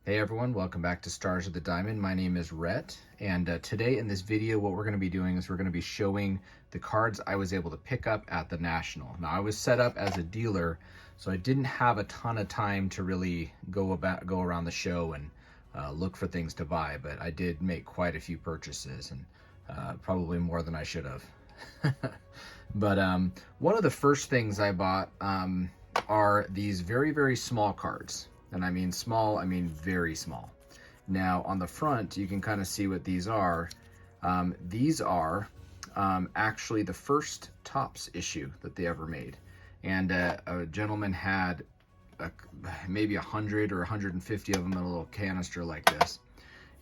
Hey everyone, welcome back to Stars of the Diamond. My name is Rhett, and today in this video what we're going to be doing is we're going to be showing the cards I was able to pick up at the National. Now I was set up as a dealer, so I didn't have a ton of time to really go around the show and look for things to buy, but I did make quite a few purchases, and probably more than I should have. But one of the first things I bought are these very, very small cards. And I mean small, I mean very small. Now on the front, you can kind of see what these are. These are actually the first Topps issue that they ever made. And a gentleman had maybe 100 or 150 of them in a little canister like this.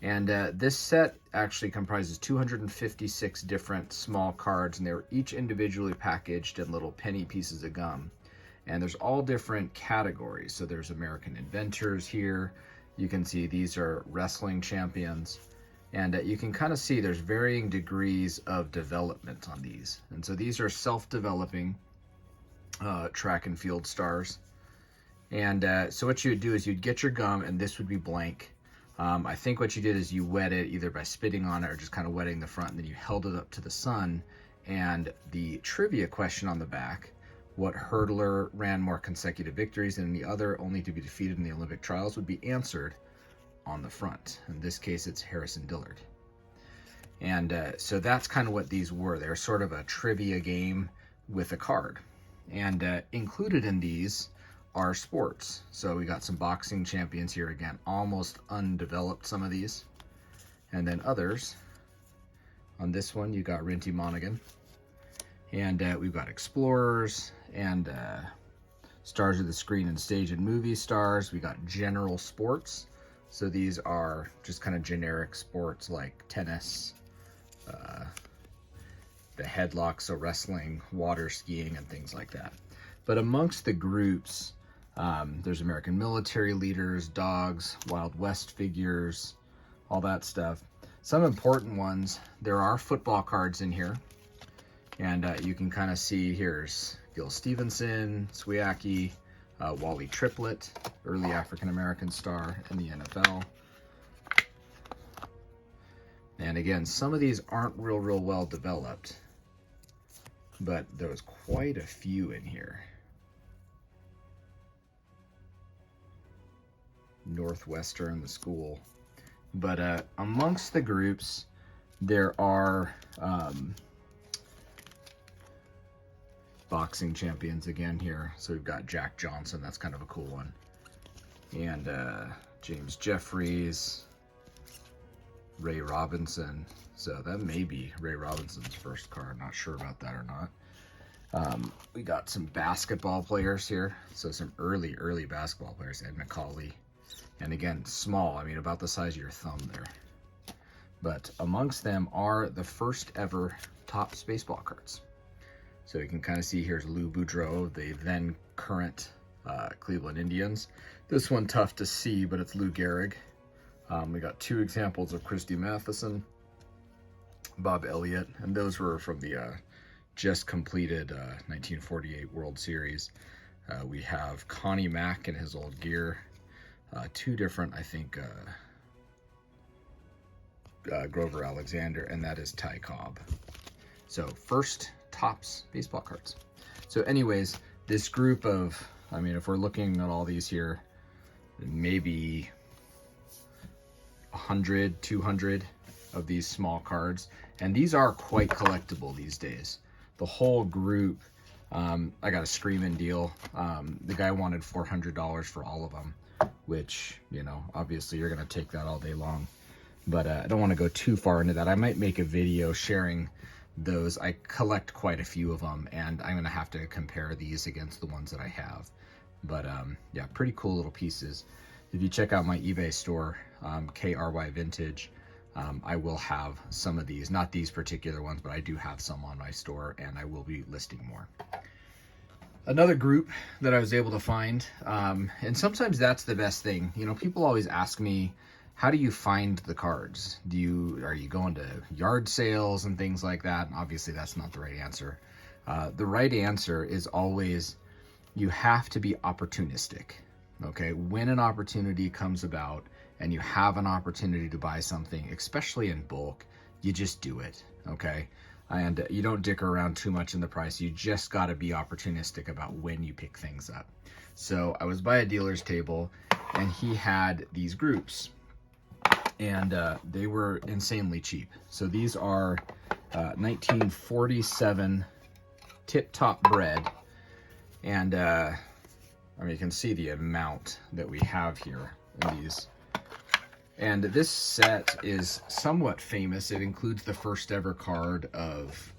And this set actually comprises 256 different small cards, and they were each individually packaged in little penny pieces of gum. And there's all different categories. So there's American inventors here. You can see these are wrestling champions. And you can kind of see there's varying degrees of development on these. And so these are self-developing track and field stars. And so what you would do is you'd get your gum, and this would be blank. I think what you did is you wet it either by spitting on it or just kind of wetting the front, and then you held it up to the sun. And the trivia question on the back: what hurdler ran more consecutive victories than the other, only to be defeated in the Olympic trials, would be answered on the front. In this case, it's Harrison Dillard. And so that's kind of what these were. They're sort of a trivia game with a card. And included in these are sports. So we got some boxing champions here again, almost undeveloped, some of these. And then others. On this one, you got Rinty Monaghan. And we've got explorers and stars of the screen and stage and movie stars. We got general sports. So these are just kind of generic sports like tennis, the headlock, so wrestling, water skiing, and things like that. But amongst the groups, there's American military leaders, dogs, Wild West figures, all that stuff. Some important ones, there are football cards in here. And you can kind of see here's Gil Stevenson, Swiacki, Wally Triplett, early African-American star in the NFL. And again, some of these aren't real well developed, but there was quite a few in here. Northwestern, the school. But amongst the groups, there are boxing champions again here. So we've got Jack Johnson, that's kind of a cool one. And James Jeffries, Ray Robinson. So that may be Ray Robinson's first card. Not sure about that or not. We got some basketball players here. So some early basketball players. Ed McCauley. And again, small. I mean, about the size of your thumb there. But amongst them are the first ever Topps baseball cards. So you can kind of see here's Lou Boudreau, the then current Cleveland Indians. This one tough to see, but it's Lou Gehrig. We got two examples of Christy Matheson, Bob Elliott, and those were from the just completed 1948 World Series. We have Connie Mack in his old gear. Two different, I think, Grover Alexander, and that is Ty Cobb. So first Topps baseball cards. So anyways, this group of, I mean, if we're looking at all these here, maybe 100, 200 of these small cards. And these are quite collectible these days. The whole group, I got a screaming deal. The guy wanted $400 for all of them, which, you know, obviously you're going to take that all day long. But I don't want to go too far into that. I might make a video sharing those. I collect quite a few of them, and I'm gonna have to compare these against the ones that I have. But yeah, pretty cool little pieces. If you check out my eBay store, KRY Vintage, I will have some of these, not these particular ones, but I do have some on my store, and I will be listing more. Another group that I was able to find, and sometimes that's the best thing. You know, people always ask me, how do you find the cards? Are you going to yard sales and things like that? And obviously that's not the right answer. The right answer is always, you have to be opportunistic. Okay, when an opportunity comes about and you have an opportunity to buy something, especially in bulk, you just do it. Okay, and you don't dick around too much in the price. You just got to be opportunistic about when you pick things up. So I was by a dealer's table and he had these groups, and they were insanely cheap. So these are 1947 tip top bread, and I mean, you can see the amount that we have here in these. And this set is somewhat famous. It includes the first ever card of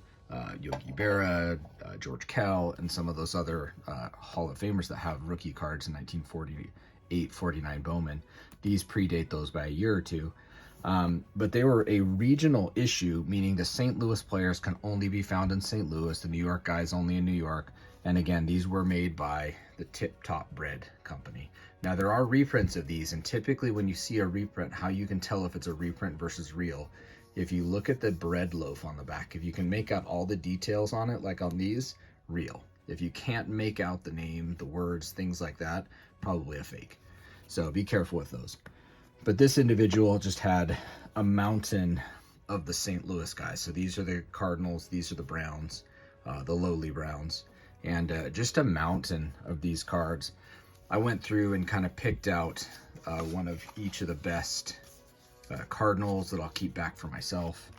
Yogi Berra, George Kell, and some of those other Hall of Famers that have rookie cards in 1948, 49 Bowman. These predate those by a year or two. But they were a regional issue, meaning the St. Louis players can only be found in St. Louis, the New York guys only in New York. And again, these were made by the Tip Top Bread Company. Now, there are reprints of these, and typically when you see a reprint, how you can tell if it's a reprint versus real, if you look at the bread loaf on the back, if you can make out all the details on it, like on these, real. If you can't make out the name, the words, things like that, probably a fake. So be careful with those. But this individual just had a mountain of the St. Louis guys. So these are the Cardinals, these are the Browns, the lowly Browns, and just a mountain of these cards. I went through and kind of picked out one of each of the best Cardinals that I'll keep back for myself,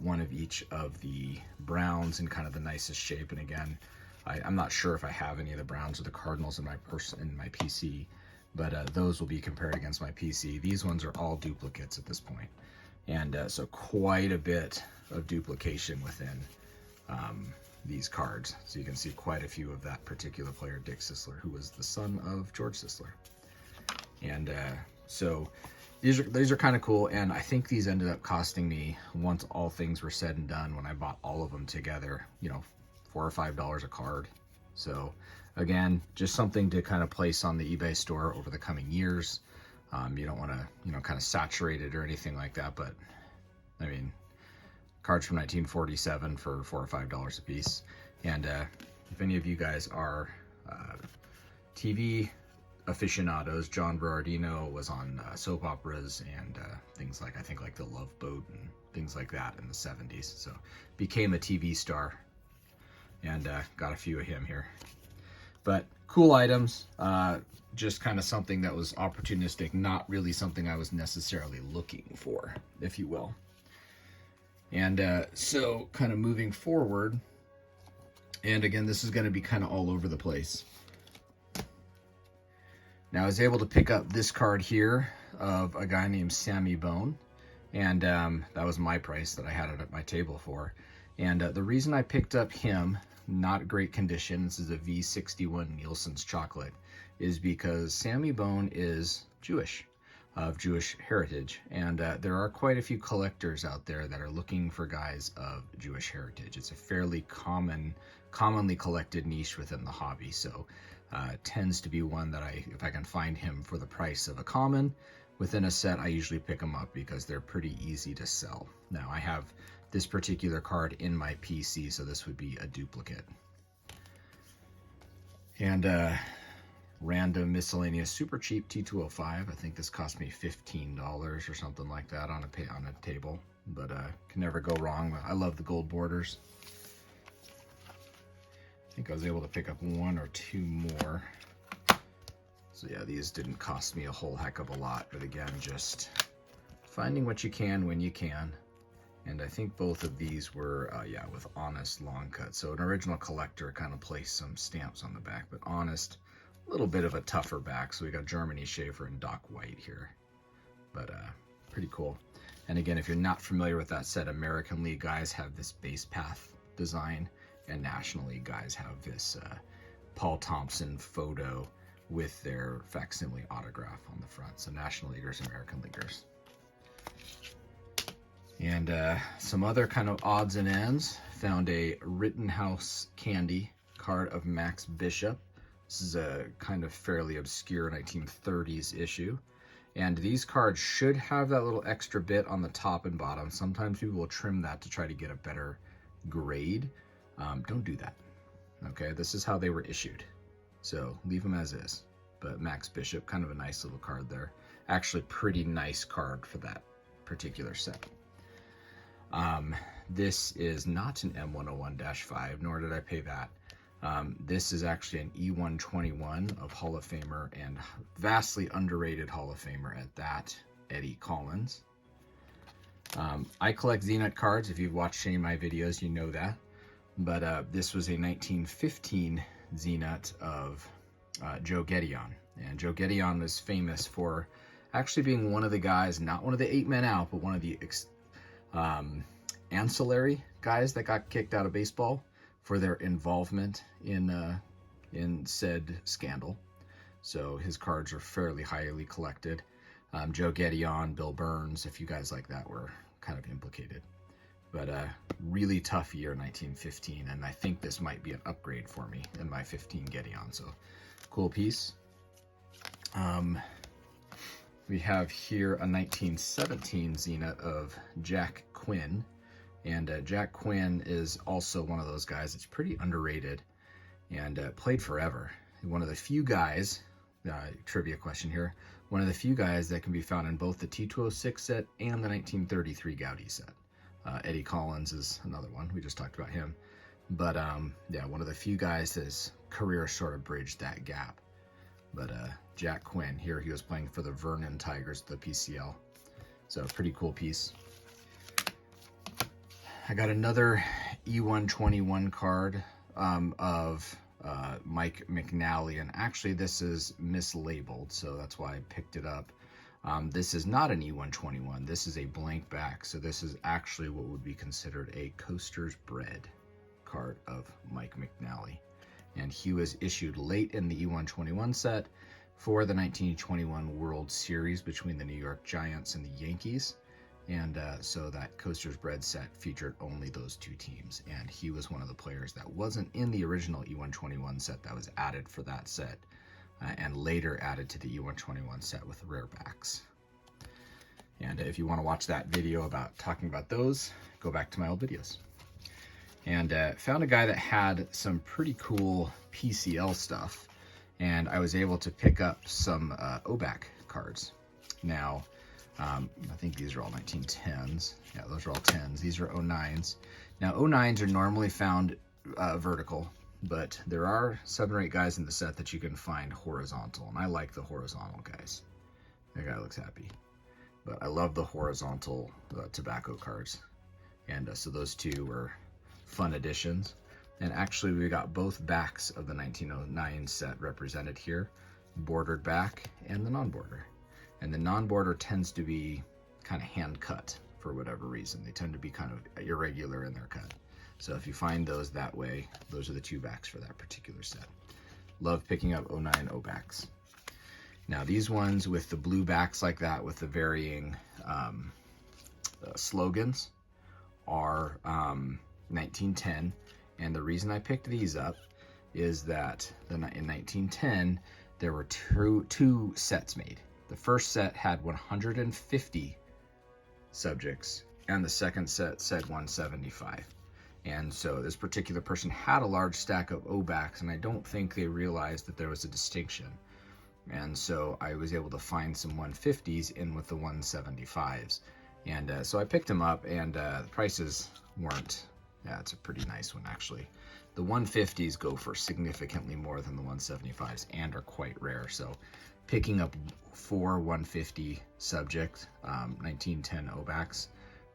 one of each of the Browns in kind of the nicest shape. And again, I'm not sure if I have any of the Browns or the Cardinals in my PC, but those will be compared against my PC. These ones are all duplicates at this point. And so quite a bit of duplication within these cards. So you can see quite a few of that particular player, Dick Sisler, who was the son of George Sisler. And so these are kind of cool. And I think these ended up costing me, once all things were said and done, when I bought all of them together, you know, $4 or $5 a card. So again, just something to kind of place on the eBay store over the coming years. You don't want to, you know, kind of saturate it or anything like that, but I mean, cards from 1947 for $4 or $5 a piece. And if any of you guys are TV aficionados, John Berardino was on soap operas and things like, I think like The Love Boat and things like that in the 70s. So became a TV star, and got a few of him here. But cool items, just kind of something that was opportunistic, not really something I was necessarily looking for, if you will. And so kind of moving forward, and again, this is going to be kind of all over the place. Now, I was able to pick up this card here of a guy named Sammy Bone, and that was my price that I had it at my table for. And the reason I picked up him, not great condition, this is a V61 Nielsen's chocolate, is because Sammy Bone is Jewish, of Jewish heritage, and there are quite a few collectors out there that are looking for guys of Jewish heritage. It's a fairly commonly collected niche within the hobby, so tends to be one that if I can find him for the price of a common within a set, I usually pick them up because they're pretty easy to sell. Now, I have this particular card in my PC, so this would be a duplicate. And random miscellaneous super cheap T205. I think this cost me $15 or something like that on a table, but can never go wrong. I love the gold borders. I think I was able to pick up one or two more. So yeah, these didn't cost me a whole heck of a lot, but again, just finding what you can when you can. And I think both of these were, yeah, with Honest long cut. So an original collector kind of placed some stamps on the back, but Honest, a little bit of a tougher back. So we got Germany Schaefer and Doc White here, but pretty cool. And again, if you're not familiar with that set, American League guys have this base path design, and National League guys have this Paul Thompson photo with their facsimile autograph on the front. So National Leaguers, American Leaguers. And some other kind of odds and ends. Found a Rittenhouse Candy card of Max Bishop. This is a kind of fairly obscure 1930s issue. And these cards should have that little extra bit on the top and bottom. Sometimes people will trim that to try to get a better grade. Don't do that. Okay, this is how they were issued. So leave them as is. but Max Bishop, kind of a nice little card there. Actually, pretty nice card for that particular set. This is not an M101-5, nor did I pay that. This is actually an E121 of Hall of Famer and vastly underrated Hall of Famer at that, Eddie Collins. I collect Zenith cards. If you've watched any of my videos, you know that. But this was a 1915 Zenith of Joe Gedeon. And Joe Gedeon was famous for actually being one of the guys, not one of the 8 men out, but one of the ancillary guys that got kicked out of baseball for their involvement in said scandal. So his cards are fairly highly collected. Joe Gedeon, Bill Burns, a few guys like that were kind of implicated. But really tough year, 1915, and I think this might be an upgrade for me in my 15 Gedeon. So cool piece. We have here a 1917 Zenith of Jack Quinn. And Jack Quinn is also one of those guys that's pretty underrated and played forever. One of the few guys, trivia question here, one of the few guys that can be found in both the T206 set and the 1933 Gaudy set. Eddie Collins is another one. We just talked about him. But yeah, one of the few guys that his career sort of bridged that gap. But Jack Quinn, here he was playing for the Vernon Tigers, the PCL. So pretty cool piece. I got another E121 card of Mike McNally, and actually this is mislabeled, so that's why I picked it up. This is not an E121, this is a blank back, so this is actually what would be considered a Coaster's Bread card of Mike McNally. And he was issued late in the E121 set for the 1921 World Series between the New York Giants and the Yankees. And so that Coaster's Bread set featured only those two teams. And he was one of the players that wasn't in the original E121 set that was added for that set. And later added to the E121 set with rare backs. And if you want to watch that video about talking about those, go back to my old videos. And found a guy that had some pretty cool PCL stuff. And I was able to pick up some Obak cards. Now, I think these are all 1910s. Yeah, those are all 10s. These are 09s. Now, 09s are normally found vertical, but there are 7 or 8 guys in the set that you can find horizontal, and I like the horizontal guys. That guy looks happy. But I love the horizontal tobacco cards. And so those two were fun additions. And actually, we got both backs of the 1909 set represented here, bordered back and the non-border. And the non-border tends to be kind of hand cut for whatever reason. They tend to be kind of irregular in their cut. So if you find those that way, those are the 2 backs for that particular set. Love picking up 09 Obaks. Now these ones with the blue backs like that with the varying slogans are 1910. And the reason I picked these up is that in 1910, there were two sets made. The first set had 150 subjects, and the second set said 175. And so this particular person had a large stack of Obaks, and I don't think they realized that there was a distinction. And so I was able to find some 150s in with the 175s. And so I picked them up, and the prices weren't, yeah, it's a pretty nice one actually. The 150s go for significantly more than the 175s and are quite rare. So picking up 4 150 subject 1910 Obaks,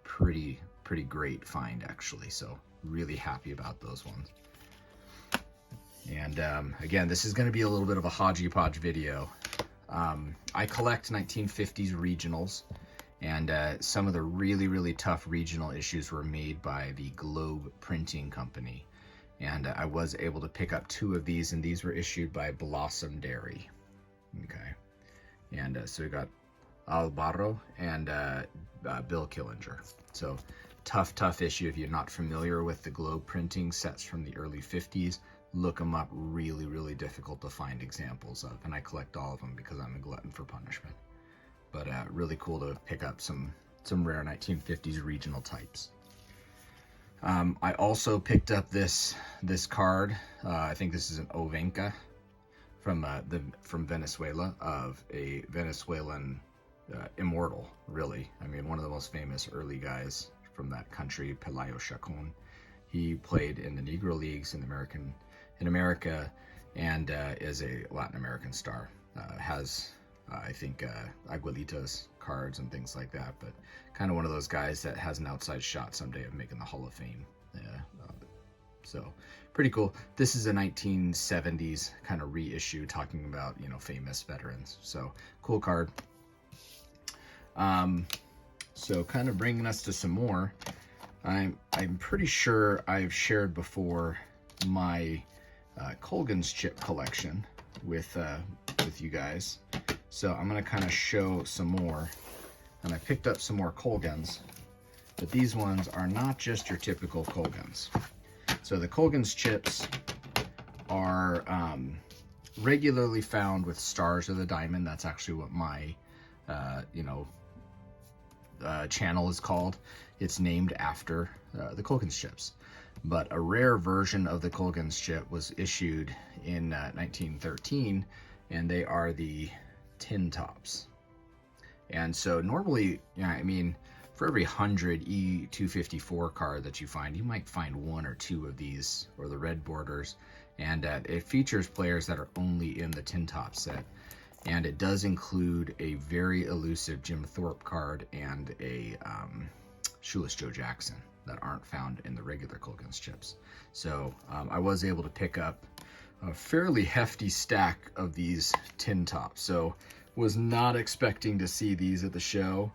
pretty great find actually. So really happy about those ones. And again, this is going to be a little bit of a hodgepodge video. I collect 1950s regionals, and some of the really tough regional issues were made by the Globe Printing Company. And I was able to pick up 2 of these, and these were issued by Blossom Dairy. Okay. And so we got Albarro and Bill Killinger. So tough issue. If you're not familiar with the Globe Printing sets from the early 50s, look them up. Really difficult to find examples of. And I collect all of them because I'm a glutton for punishment. But really cool to pick up some rare 1950s regional types. I also picked up this card. I think this is an Ovenka from Venezuela, of a Venezuelan immortal, really. I mean, one of the most famous early guys from that country, Pelayo Chacon. He played in the Negro Leagues in America, and is a Latin American star. Has I think Aguilitas cards and things like that, but kind of one of those guys that has an outside shot someday of making the Hall of Fame. So pretty cool. This is a 1970s kind of reissue talking about, you know, famous veterans. So cool card. So kind of bringing us to some more. I'm pretty sure I've shared before my Colgan's chip collection with you guys. So I'm gonna kind of show some more, and I picked up some more Colgans, but these ones are not just your typical Colgans. So the Colgan's chips are regularly found with Stars of the Diamond. That's actually what my channel is called. It's named after the Colgan's chips. But a rare version of the Colgan's chip was issued in 1913, and they are the tin tops. And so normally, I mean, for every 100 E254 card that you find, you might find one or two of these, or the red borders. And it features players that are only in the tin top set. And it does include a very elusive Jim Thorpe card and a Shoeless Joe Jackson that aren't found in the regular Colgan's chips. So I was able to pick up a fairly hefty stack of these tin tops. So was not expecting to see these at the show,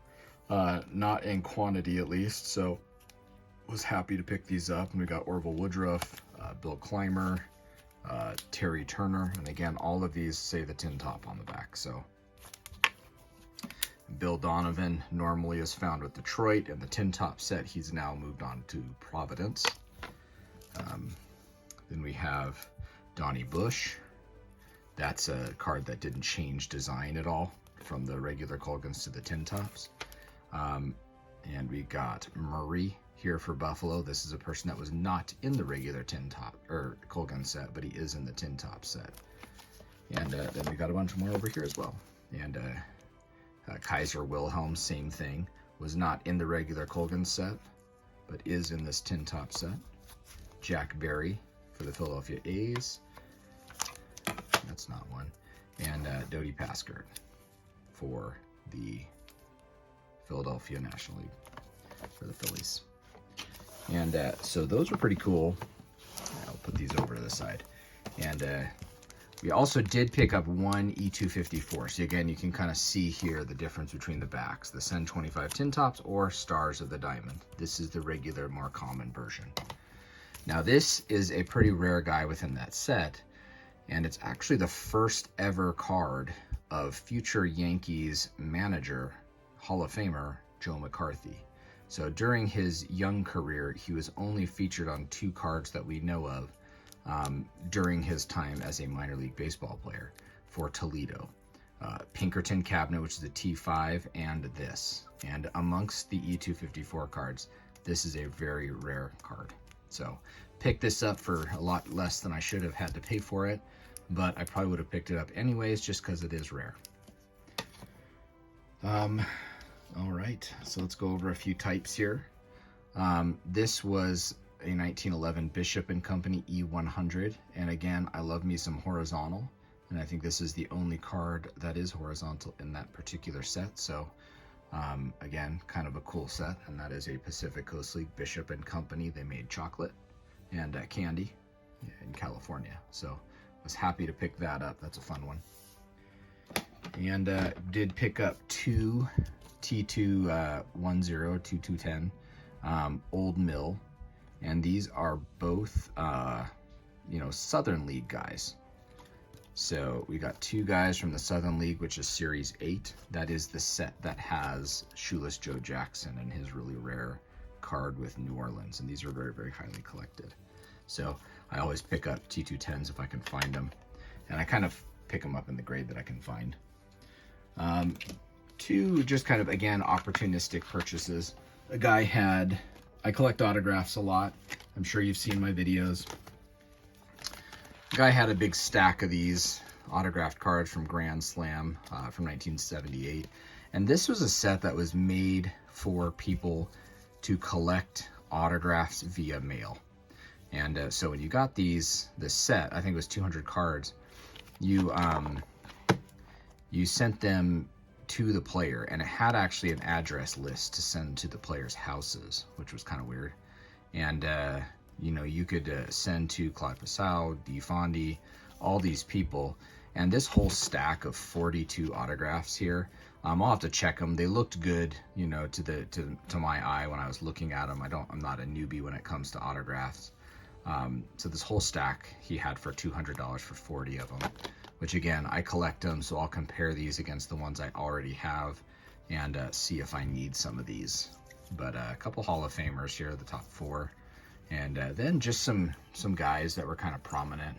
not in quantity at least. So was happy to pick these up. And we got Orville Woodruff, Bill Clymer, Terry Turner, and again, all of these say the tin top on the back. So Bill Donovan normally is found with Detroit in the tin top set. He's now moved on to Providence. Then we have Donnie Bush. That's a card that didn't change design at all from the regular Colgans to the tin tops. And we got Murray here for Buffalo. This is a person that was not in the regular tin top or Colgan set, but he is in the tin top set. And then we got a bunch more over here as well. And Kaiser Wilhelm, same thing, was not in the regular Colgan set, but is in this tin top set. Jack Berry for the Philadelphia A's. That's not one. And Dodie Paskert for the Philadelphia National League for the Phillies. And so those were pretty cool. I'll put these over to the side. And we also did pick up one E254. So again, you can kind of see here the difference between the backs, the Sen 25 tin tops or Stars of the Diamond. This is the regular, more common version. Now this is a pretty rare guy within that set, and it's actually the first ever card of future Yankees manager, Hall of Famer, Joe McCarthy. So during his young career, he was only featured on 2 cards that we know of during his time as a minor league baseball player for Toledo. Pinkerton cabinet, which is a T5, and this. And amongst the E254 cards, this is a very rare card. So picked this up for a lot less than I should have had to pay for it, but I probably would have picked it up anyways just because it is rare. All right, so let's go over a few types here. This was a 1911 Bishop & Company E100, and again, I love me some horizontal, and I think this is the only card that is horizontal in that particular set. So again, kind of a cool set, and that is a Pacific Coast League Bishop & Company. They made chocolate and candy in California, so was happy to pick that up. That's a fun one. And did pick up 2 T210, T210 Old Mill, and these are both Southern League guys. So we got 2 guys from the Southern League, which is Series 8. That is the set that has Shoeless Joe Jackson and his really rare card with New Orleans, and these are very, very highly collected. So I always pick up T210s if I can find them, and I kind of pick them up in the grade that I can find. 2 just kind of, again, opportunistic purchases. A guy had, I collect autographs a lot. I'm sure you've seen my videos. A guy had a big stack of these autographed cards from Grand Slam from 1978. And this was a set that was made for people to collect autographs via mail. And so when you got this set, I think it was 200 cards, you sent them to the player, and it had actually an address list to send to the players' houses, which was kind of weird. And you know, you could send to Claude Passau, Di Fondi, all these people, and this whole stack of 42 autographs here. I'll have to check them. They looked good, you know, to my eye when I was looking at them. I'm not a newbie when it comes to autographs. So this whole stack he had for $200 for 40 of them, which again, I collect them, so I'll compare these against the ones I already have and see if I need some of these. But a couple Hall of Famers here, the top 4, and then just some guys that were kind of prominent.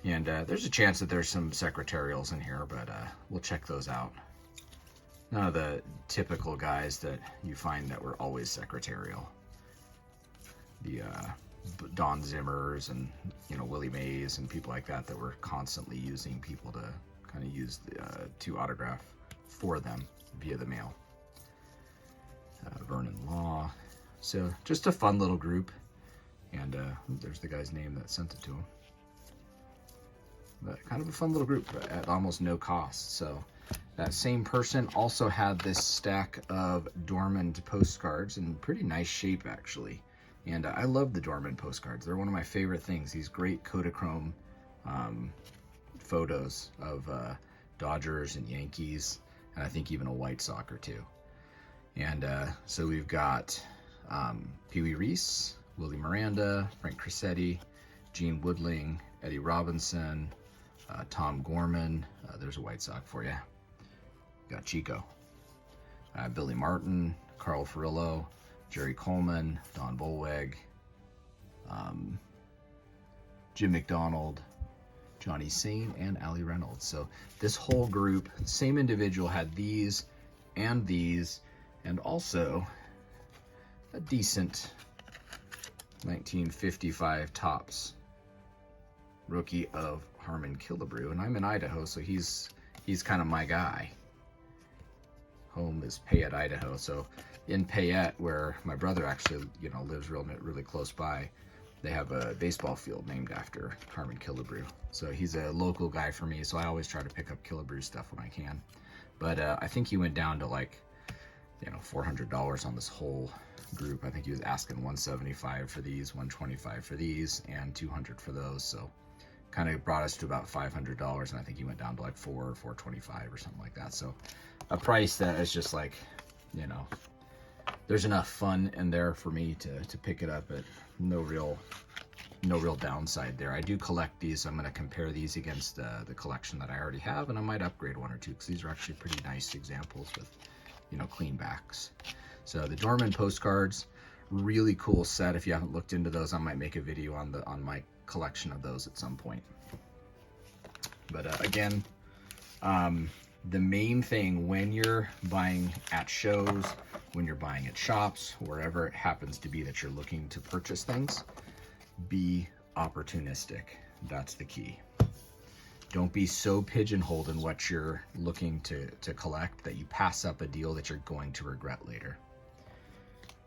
And there's a chance that there's some secretarials in here, but we'll check those out. None of the typical guys that you find that were always secretarial. The Don Zimmers and, you know, Willie Mays and people like that were constantly using people to kind of use to autograph for them via the mail. Vernon Law. So just a fun little group. And there's the guy's name that sent it to him. But kind of a fun little group at almost no cost. So that same person also had this stack of Dortmund postcards in pretty nice shape, actually. And I love the Dortmund postcards. They're one of my favorite things. These great Kodachrome photos of Dodgers and Yankees, and I think even a White Sox or two. And so we've got Pee Wee Reese, Willie Miranda, Frank Crissetti, Gene Woodling, Eddie Robinson, Tom Gorman. There's a White Sox for you. Got Chico. Billy Martin, Carl Furillo, Jerry Coleman, Don Bolweg, Jim McDonald, Johnny Sane, and Allie Reynolds. So this whole group, same individual, had these, and also a decent 1955 Topps rookie of Harmon Killebrew. And I'm in Idaho, so he's kind of my guy. Home is Payette, Idaho. So in Payette, where my brother actually, you know, lives really close by, they have a baseball field named after Harmon Killebrew. So he's a local guy for me, so I always try to pick up Killebrew stuff when I can. But I think he went down to like, you know, $400 on this whole group. I think he was asking $175 for these, $125 for these, and $200 for those. So kind of brought us to about $500, and I think he went down to like $425 or something like that. So a price that is just like, you know, there's enough fun in there for me to pick it up at no real downside there. I do collect these, so I'm going to compare these against the collection that I already have, and I might upgrade one or two because these are actually pretty nice examples with, you know, clean backs. So the Dortmund postcards, really cool set. If you haven't looked into those, I might make a video on my collection of those at some point. But again, the main thing when you're buying at shows, when you're buying at shops, wherever it happens to be that you're looking to purchase things, be opportunistic. That's the key. Don't be so pigeonholed in what you're looking to collect that you pass up a deal that you're going to regret later.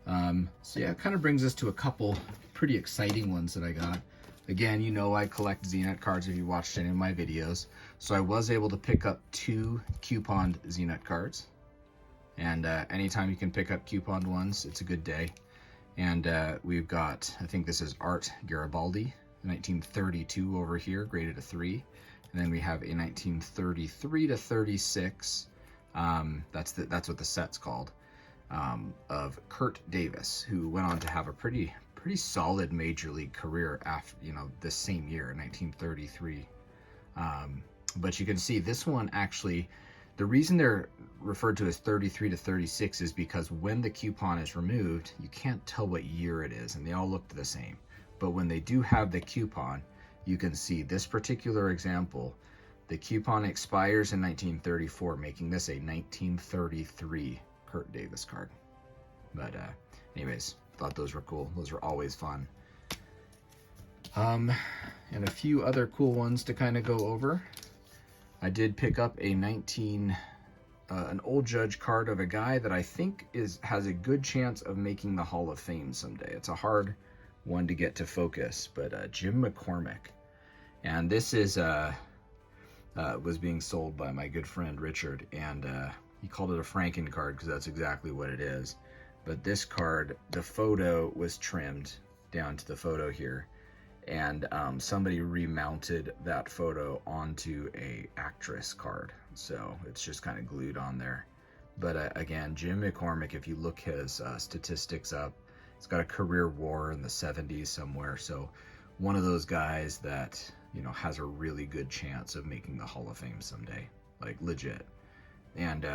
So yeah, it kind of brings us to a couple pretty exciting ones that I got. Again, you know I collect Znet cards if you watched any of my videos. So I was able to pick up 2 couponed Znet cards. And anytime you can pick up couponed ones, it's a good day. And we've got, I think this is Art Garibaldi, 1932 over here, graded a 3. And then we have a 1933 to 36, that's what the set's called, of Kurt Davis, who went on to have a pretty solid major league career after, you know, this same year, 1933. But you can see this one actually, the reason they're referred to as 33 to 36 is because when the coupon is removed, you can't tell what year it is, and they all look the same. But when they do have the coupon, you can see this particular example, the coupon expires in 1934, making this a 1933 Kurt Davis card. But anyways, thought those were cool. Those are always fun. And a few other cool ones to kind of go over. I did pick up a an Old Judge card of a guy that I think has a good chance of making the Hall of Fame someday. It's a hard one to get to focus, but Jim McCormick. And this is was being sold by my good friend Richard, and he called it a Franken card because that's exactly what it is. But this card, the photo was trimmed down to the photo here, and somebody remounted that photo onto a actress card, so it's just kind of glued on there. But again, Jim McCormick, if you look his statistics up, he's got a career WAR in the 70s somewhere, so one of those guys that, you know, has a really good chance of making the Hall of Fame someday, like legit. And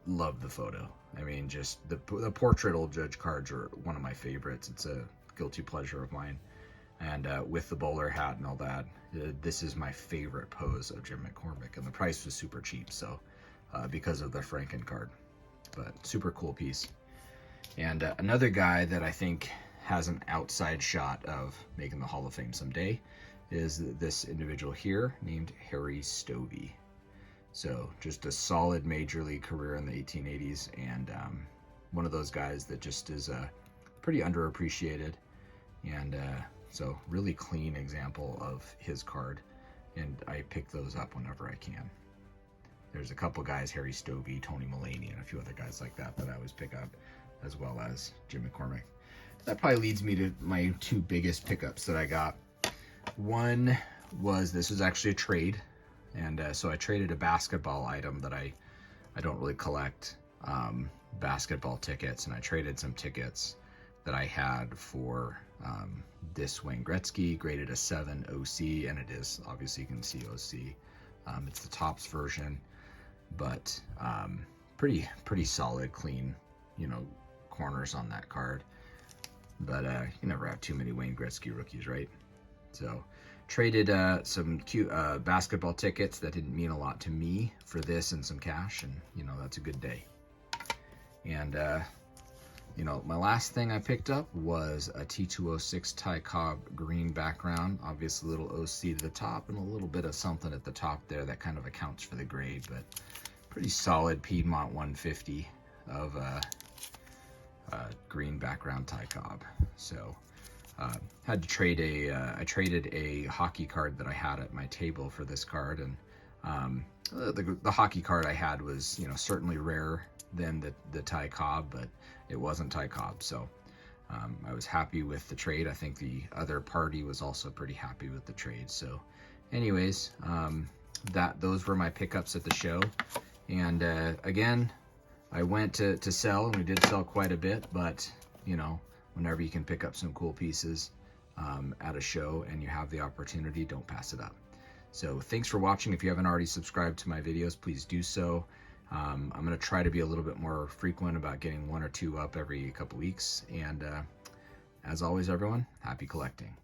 love the photo. I mean, just the portrait Old Judge cards are one of my favorites. It's a guilty pleasure of mine. And with the bowler hat and all that, this is my favorite pose of Jim McCormick, and the price was super cheap, so because of the Franken card. But super cool piece. And another guy that I think has an outside shot of making the Hall of Fame someday is this individual here named Harry Stovey. So just a solid major league career in the 1880s, and one of those guys that just is pretty underappreciated, and so really clean example of his card, and I pick those up whenever I can. There's a couple guys, Harry Stovey, Tony Mulaney, and a few other guys like that I always pick up, as well as Jim McCormick. That probably leads me to my two biggest pickups that I got. One was, this was actually a trade, and so I traded a basketball item that I don't really collect, basketball tickets, and I traded some tickets that I had for this Wayne Gretzky, graded a 7 OC, and it is, obviously you can see OC. It's the Topps version, but pretty solid, clean, you know, corners on that card. But you never have too many Wayne Gretzky rookies, right? So traded some cute basketball tickets that didn't mean a lot to me for this and some cash, and you know, that's a good day. And you know, my last thing I picked up was a T206 Cobb green background, obviously a little OC to the top and a little bit of something at the top there that kind of accounts for the grade, but pretty solid Piedmont 150 of green background Cobb. So had to trade I traded a hockey card that I had at my table for this card, and the hockey card I had was, you know, certainly rarer than the Cobb, but it wasn't Cobb, so I was happy with the trade. I think the other party was also pretty happy with the trade. So anyways, those were my pickups at the show, and again, I went to sell, and we did sell quite a bit, but you know, whenever you can pick up some cool pieces at a show and you have the opportunity, don't pass it up. So thanks for watching. If you haven't already subscribed to my videos, please do so. I'm going to try to be a little bit more frequent about getting one or two up every couple weeks. And as always, everyone, happy collecting.